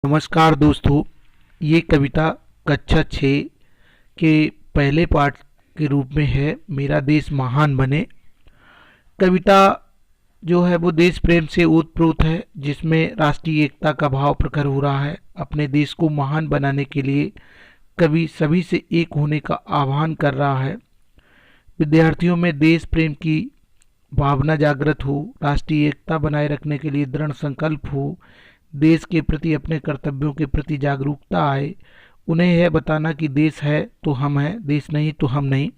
नमस्कार दोस्तों, ये कविता कक्षा 6 के पहले पाठ के रूप में है। मेरा देश महान बने। कविता जो है वो देश प्रेम से ओतप्रोत है, जिसमें राष्ट्रीय एकता का भाव प्रखर हो रहा है। अपने देश को महान बनाने के लिए कवि सभी से एक होने का आह्वान कर रहा है। विद्यार्थियों में देश प्रेम की भावना जागृत हो, राष्ट्रीय एकता बनाए रखने के लिए दृढ़ संकल्प हो, देश के प्रति अपने कर्तव्यों के प्रति जागरूकता आए। उन्हें यह बताना कि देश है तो हम हैं, देश नहीं तो हम नहीं।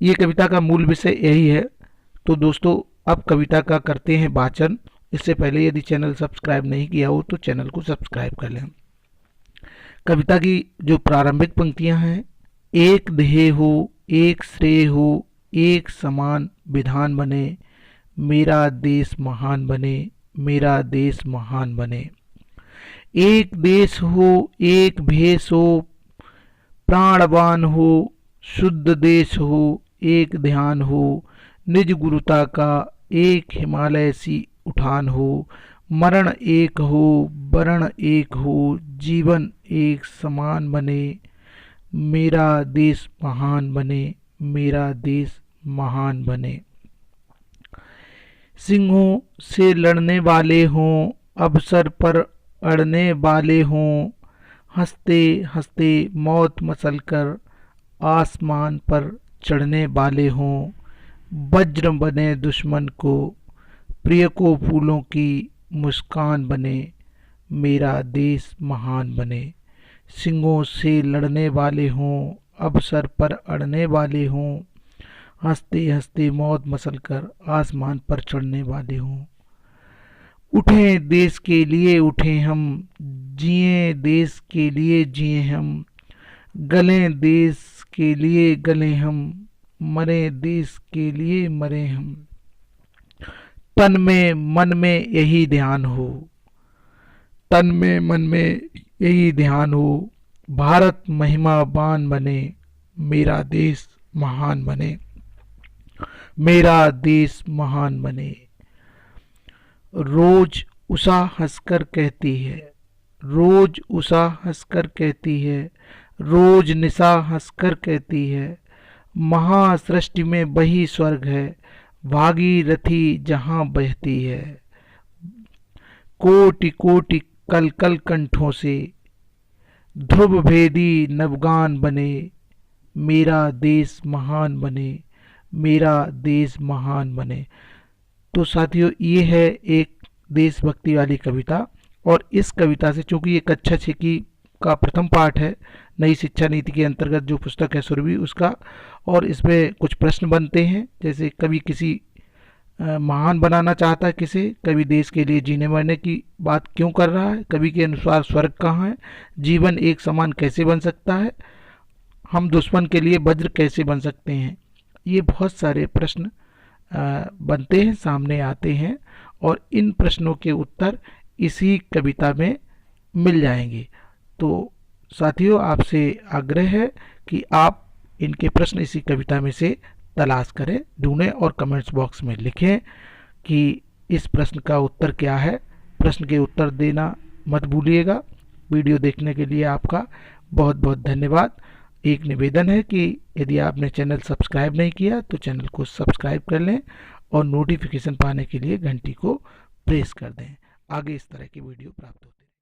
ये कविता का मूल विषय यही है। तो दोस्तों, अब कविता का करते हैं वाचन। इससे पहले यदि चैनल सब्सक्राइब नहीं किया हो तो चैनल को सब्सक्राइब कर लें। कविता की जो प्रारंभिक पंक्तियां हैं, एक ध्येय हो, एक श्रेय हो, एक समान विधान बने, मेरा देश महान बने, मेरा देश महान बने। एक देश हो, एक भेष हो, प्राणवान हो, शुद्ध देश हो, एक ध्यान हो, निज गुरुता का एक हिमालय सी उठान हो, मरण एक हो, वरण एक हो, जीवन एक समान बने, मेरा देश महान बने, मेरा देश महान बने। सिंहों से लड़ने वाले हों, अवसर पर अड़ने वाले हों, हंसते हंसते मौत मचलकर आसमान पर चढ़ने वाले हों, वज्र बने दुश्मन को, प्रिय को फूलों की मुस्कान बने, मेरा देश महान बने। सिंहों से लड़ने वाले हों, अवसर पर अड़ने वाले हों, हंसते हंसते मौत मचलकर आसमान पर चढ़ने वाले हों। उठें देश के लिए उठें हम, जिए देश के लिए जिए हम, गलें देश के लिए गलें हम, मरे देश के लिए मरे हम। तन में मन में यही ध्यान हो, तन में मन में यही ध्यान हो, भारत महिमावान बने, मेरा देश महान बने, मेरा देश महान बने। रोज उषा हंसकर कहती है, रोज उषा हंसकर कहती है, रोज निशा हंसकर कहती है, महासृष्टि में वही स्वर्ग है, भागीरथी जहां बहती है। कोटि कोटि कल कल कंठों से ध्रुव भेदी नवगान बने, मेरा देश महान बने, मेरा देश महान बने। तो साथियों, ये है एक देशभक्ति वाली कविता। और इस कविता से, चूंकि ये कक्षा 6 की का प्रथम पाठ है नई शिक्षा नीति के अंतर्गत जो पुस्तक है सुरभि उसका, और इसमें कुछ प्रश्न बनते हैं। जैसे कवि किसी महान बनाना चाहता है किसे, कवि देश के लिए जीने मरने की बात क्यों कर रहा है, कवि के अनुसार स्वर्ग कहाँ है, जीवन एक समान कैसे बन सकता है, हम दुश्मन के लिए वज्र कैसे बन सकते हैं। ये बहुत सारे प्रश्न बनते हैं, सामने आते हैं, और इन प्रश्नों के उत्तर इसी कविता में मिल जाएंगे। तो साथियों, आपसे आग्रह है कि आप इनके प्रश्न इसी कविता में से तलाश करें, ढूंढें और कमेंट्स बॉक्स में लिखें कि इस प्रश्न का उत्तर क्या है। प्रश्न के उत्तर देना मत भूलिएगा। वीडियो देखने के लिए आपका बहुत बहुत धन्यवाद। एक निवेदन है कि यदि आपने चैनल सब्सक्राइब नहीं किया तो चैनल को सब्सक्राइब कर लें और नोटिफिकेशन पाने के लिए घंटी को प्रेस कर दें। आगे इस तरह की वीडियो प्राप्त होती है।